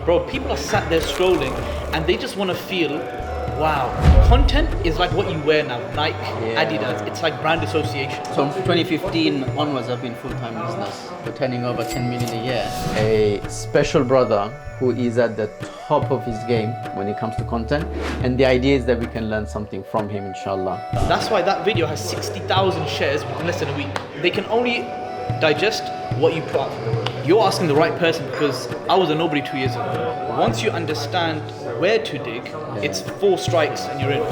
Bro, people are sat there scrolling and they just want to feel, wow. Content is like what you wear now, Nike, Adidas. It's like brand association. So from 2015 onwards, I've been full-time business. We're turning over 10 million a year. A special brother who is at the top of his game when it comes to content. And the idea is that we can learn something from him, inshallah. That's why that video has 60,000 shares within less than a week. They can only digest what you put out. You're asking the right person because I was a nobody 2 years ago. Once you understand where to dig, it's 4 strikes and you're in.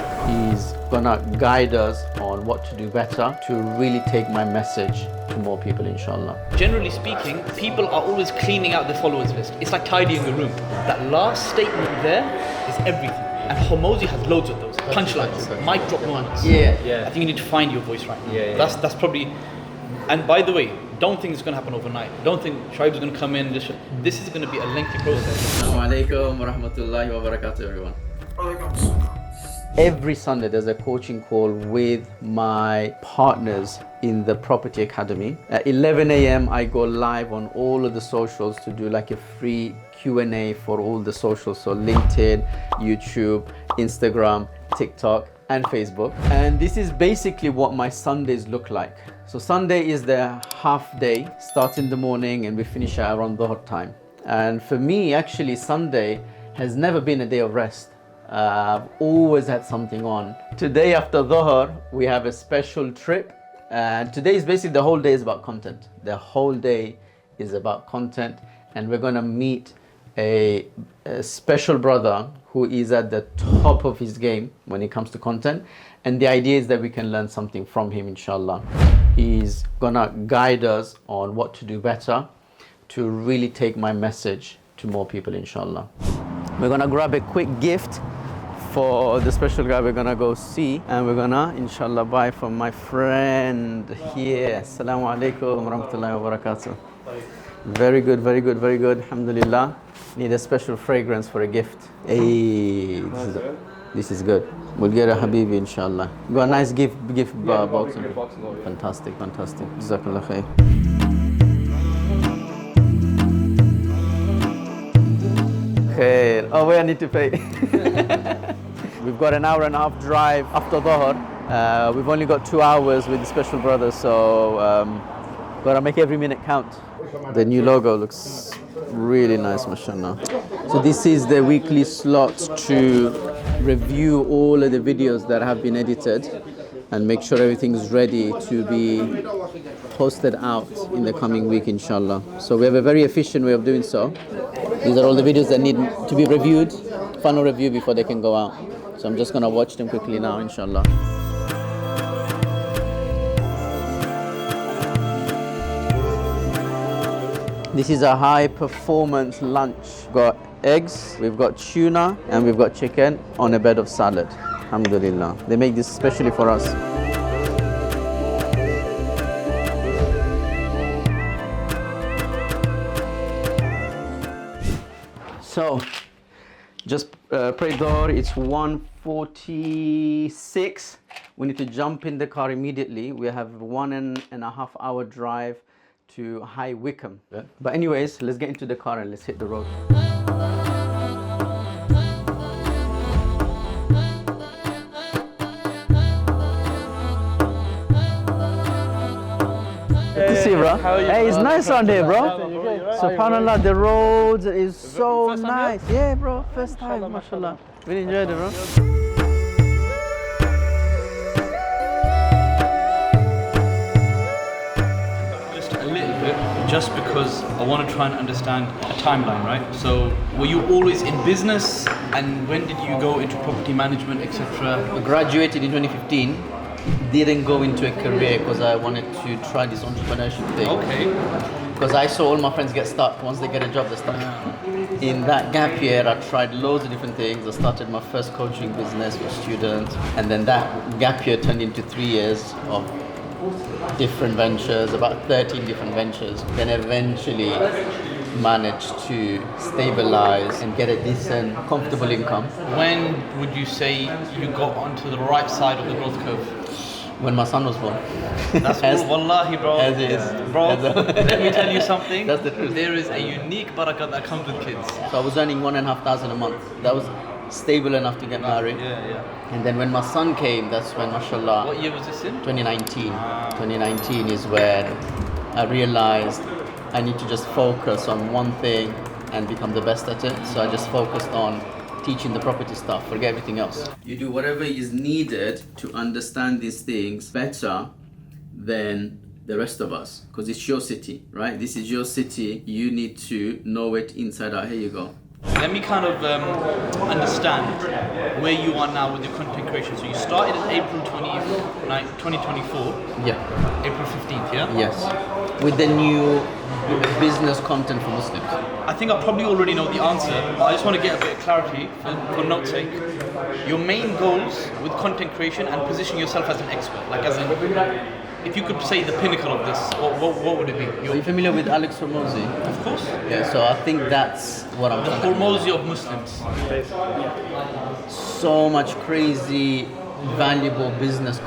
He's gonna guide us on what to do better to really take my message to more people, inshallah. Generally speaking, people are always cleaning out their followers list. It's like tidying the room. That last statement there is everything. And Hormozi has loads of those. Punchlines, mic drop moments. Yeah. I think you need to find your voice right now. That's probably. And by the way, don't think it's going to happen overnight. Don't think Shoaib is going to come in. This is going to be a lengthy process. Assalamu alaikum wa rahmatullahi wa barakatuh, everyone. Every Sunday there's a coaching call with my partners in the Property Academy. At 11 a.m. I go live on all of the socials to do like a free Q&A for all the socials. So LinkedIn, YouTube, Instagram, TikTok and Facebook. And this is basically what my Sundays look like. So Sunday is the half day, starts in the morning and we finish around Dhuhr time. And for me, actually, Sunday has never been a day of rest. I've always had something on. Today after Dhuhr, we have a special trip. And today is basically the whole day is about content. The whole day is about content. And we're gonna meet a special brother who is at the top of his game when it comes to content. And the idea is that we can learn something from him, inshallah. He's gonna guide us on what to do better to really take my message to more people, inshallah. We're gonna grab a quick gift for the special guy we're gonna go see, and we're gonna, inshallah, buy from my friend here. Assalamu alaikum wa rahmatullahi wa barakatuh. Very good, very good, very good. Alhamdulillah. Need a special fragrance for a gift. Hey, this is good. We'll get a Habibi, inshallah. Got a nice gift box. Fantastic, fantastic. Jazakallah khair. Khair. Oh, wait, I need to pay. We've got an hour and a half drive after Dhuhr. We've only got 2 hours with the special brothers, so gotta make every minute count. The new logo looks really nice, mashallah. So this is the weekly slot to review all of the videos that have been edited and make sure everything's ready to be posted out in the coming week, inshallah. So we have a very efficient way of doing so. These are all the videos that need to be reviewed, final review before they can go out. So I'm just gonna watch them quickly now, inshallah. This is a high performance lunch. We've got eggs, we've got tuna, and we've got chicken on a bed of salad. Alhamdulillah. They make this especially for us. So, just pray Dhuhr. It's 1:46. We need to jump in the car immediately. We have 1.5 hour drive to High Wycombe. Yeah. But anyways, let's get into the car and let's hit the road. Good to see you, bro. Hey, it's nice around here, bro. Subhanallah, the roads is so nice. Yeah, bro, first time, mashallah. Really enjoyed it, bro. Just because I want to try and understand a timeline, right? So, were you always in business, and when did you go into property management, etc.? I graduated in 2015. Didn't go into a career because I wanted to try this entrepreneurship thing. Okay. Because I saw all my friends get stuck. Once they get a job, they're stuck. In that gap year, I tried loads of different things. I started my first coaching business for students, and then that gap year turned into 3 years of different ventures, about 13 different ventures. Then eventually managed to stabilize and get a decent, comfortable income. When would you say you got onto the right side of the growth curve? When my son was born. That's As- all, wallahi, bro. as is. Bro, As a- let me tell you something. That's the truth. There is a unique barakah that comes with kids. So I was earning 1,500 a month. That was stable enough to get married. Yeah. And then when my son came, that's when, mashallah, What year was this in? 2019. 2019 is when I realized I need to just focus on one thing and become the best at it. So I just focused on teaching the property stuff, forget everything else. You do whatever is needed to understand these things better than the rest of us, because it's your city, right? This is your city. You need to know it inside out. Here you go. Let me kind of understand where you are now with your content creation. So you started in April 2024, Yeah. April 15th, yeah? Yes. With the new business content for Muslims. I think I probably already know the answer, but I just want to get a bit of clarity for note's sake. Your main goals with content creation and positioning yourself as an expert, like as in, if you could say the pinnacle of this, what would it be? Are you familiar with Alex Hormozi? Of course. Yeah, so I think that's what I'm The trying to do. Hormozi of Muslims. So much crazy, valuable business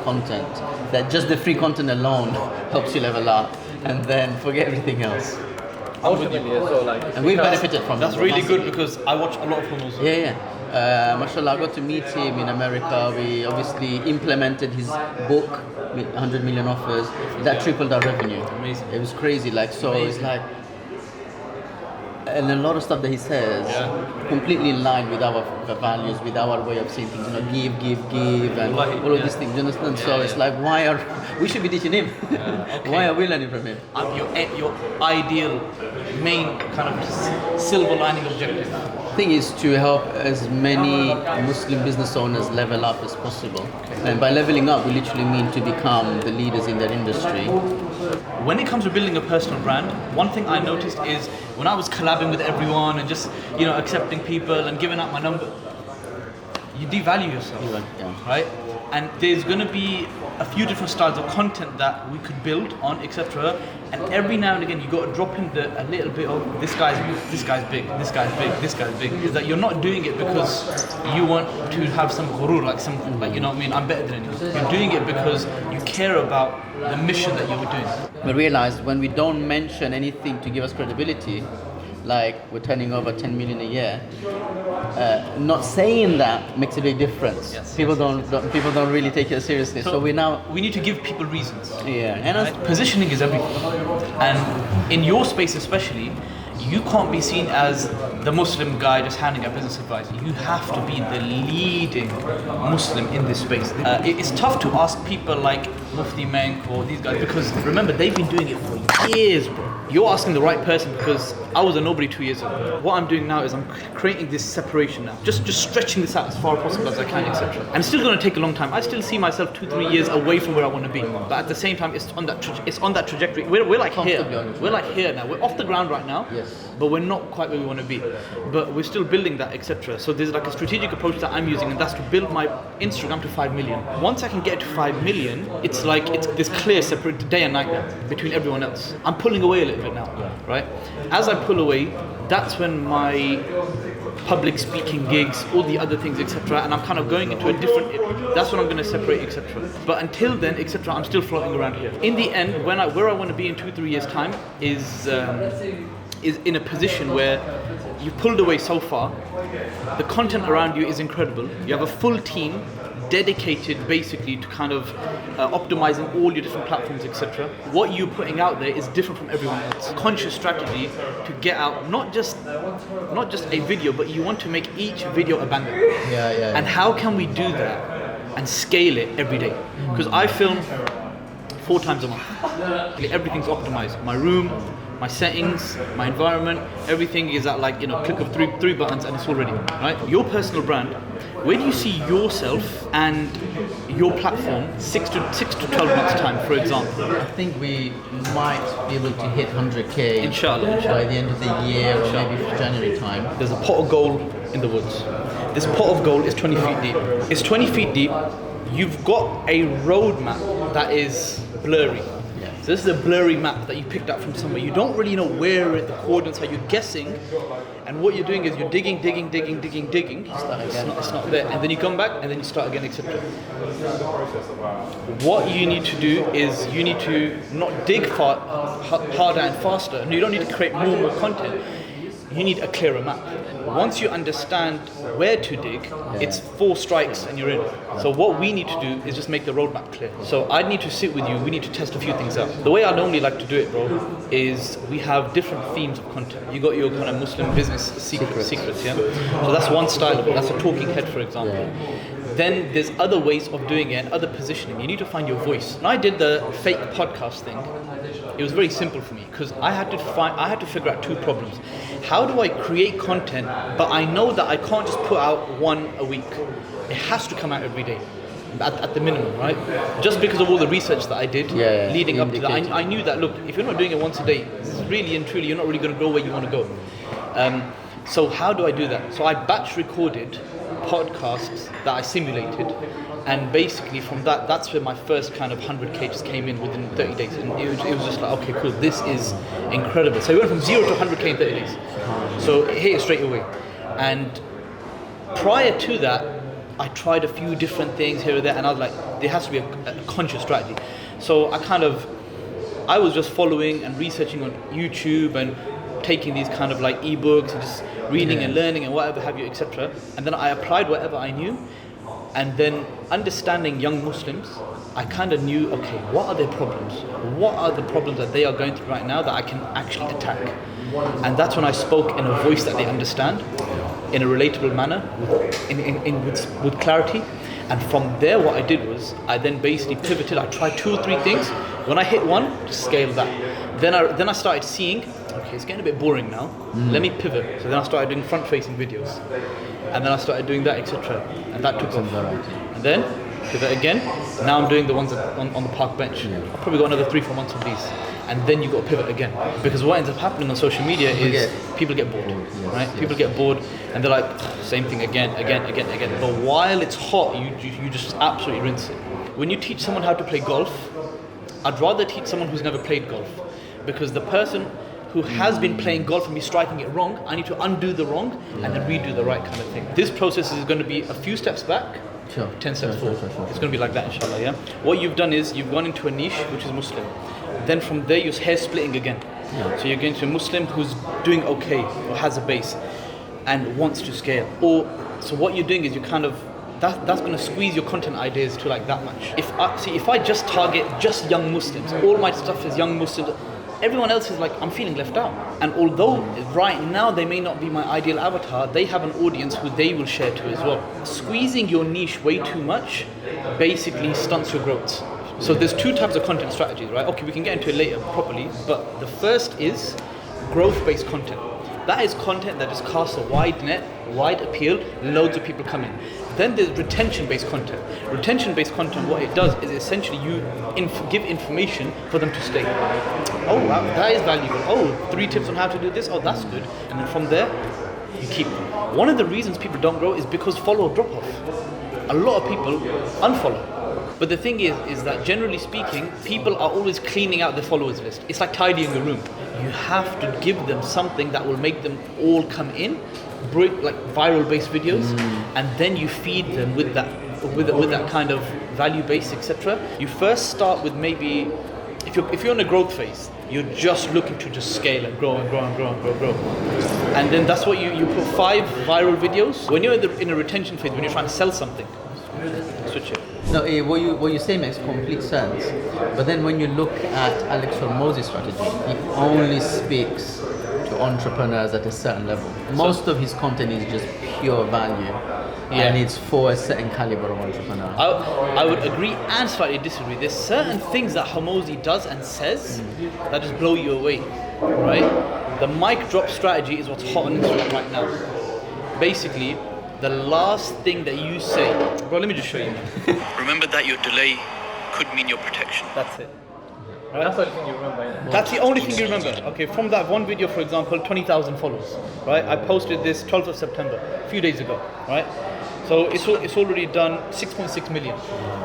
content that just the free content alone helps you level up, and then forget everything else. Ultimately, so like, And we've benefited from That's it. really good because I watch a lot of Hormozi. Yeah. Mashallah, I got to meet him in America. We obviously implemented his book, 100 million offers. That tripled our revenue. Amazing. It was crazy. Like, so it's like, and a lot of stuff that he says completely in line with our values, with our way of seeing things. You know, give, and Wallahi, all of these things. You understand? So it's like, why are we should be teaching him? Okay. Why are we learning from him? Your ideal, main kind of silver lining objective. Thing is to help as many Muslim business owners level up as possible. And by leveling up, we literally mean to become the leaders in their industry. When it comes to building a personal brand, one thing I noticed is when I was collabing with everyone and just, accepting people and giving out my number, you devalue yourself, Yeah. right? And there's going to be a few different styles of content that we could build on, etc. And every now and again, you got to drop in a little bit of this guy's big, this guy's big, this guy's big. Is that you're not doing it because you want to have some ghurur, like you know what I mean? I'm better than anyone. You're doing it because you care about the mission that you were doing. We realized when we don't mention anything to give us credibility, like we're turning over 10 million a year, not saying that makes a big difference. Yes, people don't really take it seriously. So we need to give people reasons. and Right? Positioning is everything. And in your space especially, you can't be seen as the Muslim guy just handing out business advice. You have to be the leading Muslim in this space. It's tough to ask people like Mufti Menk or these guys because remember, they've been doing it for years, bro. You're asking the right person because I was a nobody 2 years ago. What I'm doing now is I'm creating this separation now. Just stretching this out as far as possible as I can, etc. And it's still going to take a long time. I still see myself 2-3 years away from where I want to be. But at the same time, it's on that trajectory. We're like here. We're like here now. We're off the ground right now. Yes. But we're not quite where we want to be. But we're still building that, etc. So there's like a strategic approach that I'm using, and that's to build my Instagram to 5 million. Once I can get to 5 million, it's like it's this clear separate day and night now between everyone else. I'm pulling away a little bit now, right? As I pull away, that's when my public speaking gigs, all the other things, etc. And I'm kind of going into a different. That's when I'm going to separate, etc. But until then, etc. I'm still floating around here. In the end, where I want to be in 2-3 years' time is in a position where you've pulled away so far. The content around you is incredible. You have a full team dedicated basically to kind of optimizing all your different platforms, etc. What you're putting out there is different from everyone else. Conscious strategy to get out not just a video, but you want to make each video a banger. Yeah. And how can we do that and scale it every day? Because I film 4 times a month. Everything's optimized. My room, my settings, my environment, everything is at click of three buttons and it's all ready, right? Your personal brand, where do you see yourself and your platform 6 to 12 months time, for example? I think we might be able to hit 100k Inshallah. by the end of the year or maybe January time. There's a pot of gold in the woods. This pot of gold is 20 feet deep. It's 20 feet deep. You've got a roadmap that is blurry. So this is a blurry map that you picked up from somewhere. You don't really know where the coordinates are. You're guessing, and what you're doing is you're digging. It's not there, and then you come back, and then you start again, etc. What you need to do is you need to not dig harder and faster, and you don't need to create more content. You need a clearer map. Once you understand where to dig, it's 4 strikes and you're in. So what we need to do is just make the roadmap clear. So I need to sit with you, we need to test a few things out. The way I normally like to do it, bro, is we have different themes of content. You got your kind of Muslim business secrets, yeah? So that's one style of it, that's a talking head, for example. Then there's other ways of doing it and other positioning. You need to find your voice. When I did the fake podcast thing, it was very simple for me because I had to figure out 2 problems. How do I create content, but I know that I can't just put out 1 a week. It has to come out every day, at the minimum, right? Just because of all the research that I did leading up to that, I knew that, look, if you're not doing it once a day, really and truly, you're not really going to go where you want to go. So how do I do that? So I batch recorded podcasts that I simulated, and basically from that's where my first kind of 100k just came in within 30 days, and it was just like, okay, cool, this is incredible. So we went from 0 to 100k in 30 days, so it hit it straight away. And prior to that, I tried a few different things here and there, and I was like, there has to be a conscious strategy. So I was just following and researching on YouTube and taking these kind of like ebooks and just reading and learning and whatever have you, etc. And then I applied whatever I knew, and then understanding young Muslims, I kind of knew, okay, what are their problems? What are the problems that they are going through right now that I can actually attack? And that's when I spoke in a voice that they understand, in a relatable manner, with clarity. And from there, what I did was, I then basically pivoted. I tried 2 or 3 things. When I hit one, just scale that. Then I started seeing, okay, it's getting a bit boring now. Let me pivot. So then I started doing front-facing videos, and then I started doing that, etc. And that took off. And then pivot again. Now I'm doing the ones on the park bench. I've probably got another 3-4 months of these. And then you got to pivot again, because what ends up happening on social media is people get bored, right? People get bored, and they're like, same thing again. But while it's hot, you just absolutely rinse it. When you teach someone how to play golf, I'd rather teach someone who's never played golf, because the person who has been playing golf and be striking it wrong, I need to undo the wrong and then redo the right kind of thing. This process is going to be a few steps back, 10 steps forward. It's going to be like that, inshallah. Yeah. What you've done is you've gone into a niche which is Muslim. Then from there you're hair splitting again. So you're going to a Muslim who's doing okay or has a base and wants to scale. So what you're doing is you kind of that's going to squeeze your content ideas to like that much. If I just target just young Muslims, all my stuff is young Muslims. Everyone else is like, I'm feeling left out. And although right now they may not be my ideal avatar, they have an audience who they will share to as well. Squeezing your niche way too much basically stunts your growth. So there's 2 types of content strategies, right? Okay, we can get into it later properly, but the first is growth-based content. That is content that just casts a wide net, wide appeal, loads of people come in. Then there's retention-based content. Retention-based content, what it does is essentially you give information for them to stay. Oh wow, that is valuable. Oh, 3 tips on how to do this. Oh, that's good. And then from there, you keep them. One of the reasons people don't grow is because follow drop off. A lot of people unfollow. But the thing is that generally speaking, people are always cleaning out their followers list. It's like tidying a room. You have to give them something that will make them all come in, like viral-based videos, and then you feed them with that kind of value-based, etc. You first start with maybe, if you're in a growth phase, you're just looking to just scale and grow and grow and grow and grow. And then that's what you put 5 viral videos. When you're in a retention phase, when you're trying to sell something, switch it. No, what you say makes complete sense. But then when you look at Alex Hormozi's strategy, he only speaks to entrepreneurs at a certain level. Most of his content is just pure value, and it's for a certain caliber of entrepreneur. I would agree and slightly disagree. There's certain things that Hormozi does and says that just blow you away, right? The mic drop strategy is what's hot on Instagram right now. Basically, the last thing that you say, bro, let me just show you. Remember that your delay could mean your protection. That's it. Right? That's the only thing you remember, isn't it? That's the only thing you remember. Okay, from that one video, for example, 20,000 followers, right? I posted this 12th of September, a few days ago, right? So it's already done 6.6 million.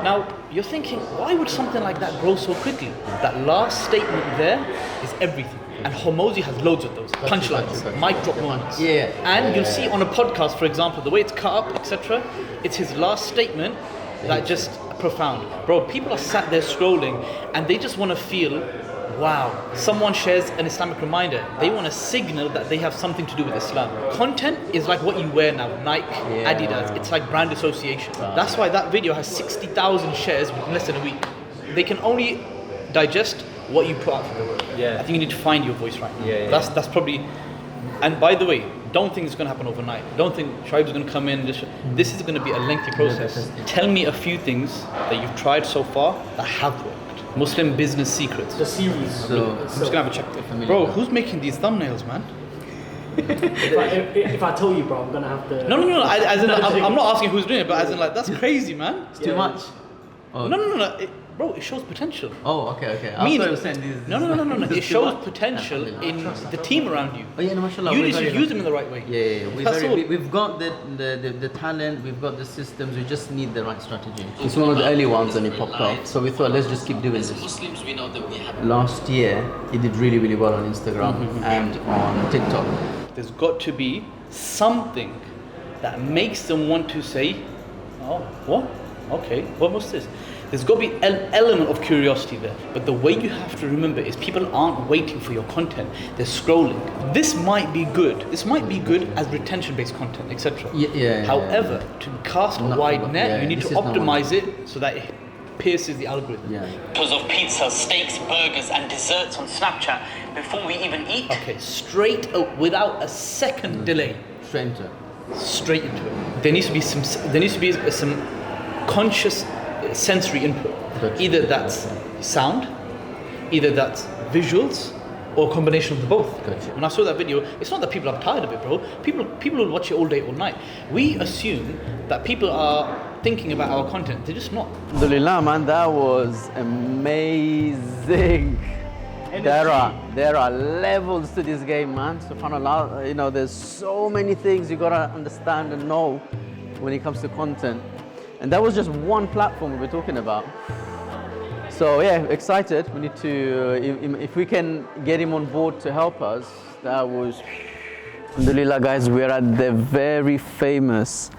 Now you're thinking, why would something like that grow so quickly? That last statement there is everything. And Hormozy has loads of those punchlines, mic drop moments. Yeah. And you'll see on a podcast, for example, the way it's cut up, etc. It's his last statement that just profound. Bro, people are sat there scrolling and they just want to feel, wow, someone shares an Islamic reminder. They want to signal that they have something to do with Islam. Content is like what you wear now, Nike, Adidas. It's like brand association. That's why that video has 60,000 shares within less than a week. They can only digest what you put out for the world. Yeah. I think you need to find your voice right now. Yeah. That's probably. And by the way, don't think it's going to happen overnight. Don't think Shoaib's going to come in. This is going to be a lengthy process. Tell me a few things that you've tried so far that have worked. Muslim business secrets. The series. So I'm just gonna have a check. Bro, who's making these thumbnails, man? if I tell you, bro, I'm gonna have to. No. I'm not asking who's doing it, but as in like that's crazy, man. It's too much. Oh. No. Bro, it shows potential. Oh, okay. Meaning, I was saying this. No. It shows potential in the team around you. Oh yeah, no, mashallah. You need to use them in the right way. Yeah. That's all. We've got the talent, we've got the systems, we just need the right strategy. It's one of the early ones and it popped up. So we thought, let's just keep doing this. Muslims, we know that we have. Last year, it did really, really well on Instagram and on TikTok. There's got to be something that makes them want to say, oh, what? Okay, what was this? There's got to be an element of curiosity there. But the way you have to remember is people aren't waiting for your content. They're scrolling. This might be good. This might be good as retention-based content, etc. However, to cast a wide net, you need to optimize it so that it pierces the algorithm. Because of pizza, steaks, burgers, and desserts on Snapchat before we even eat. Okay, straight up, without a second delay. Straight into it. Straight into it. There needs to be some conscious sensory input. Either that's sound, either that's visuals, or a combination of the both. When I saw that video, it's not that people are tired of it, bro. People will watch it all day, all night. We assume that people are thinking about our content. They're just not. Alhamdulillah, man, that was amazing. There are levels to this game, man. SubhanAllah, you know, there's so many things you gotta understand and know when it comes to content. And that was just one platform we were talking about. So yeah, excited. We need to, if we can get him on board to help us, that was. Alhamdulillah, guys, we're at the very famous,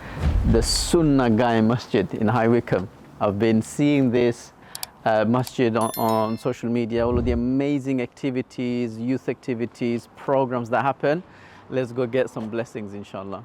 the Sunnah Guys masjid in High Wycombe. I've been seeing this masjid on social media, all of the amazing activities, youth activities, programs that happen. Let's go get some blessings, inshallah.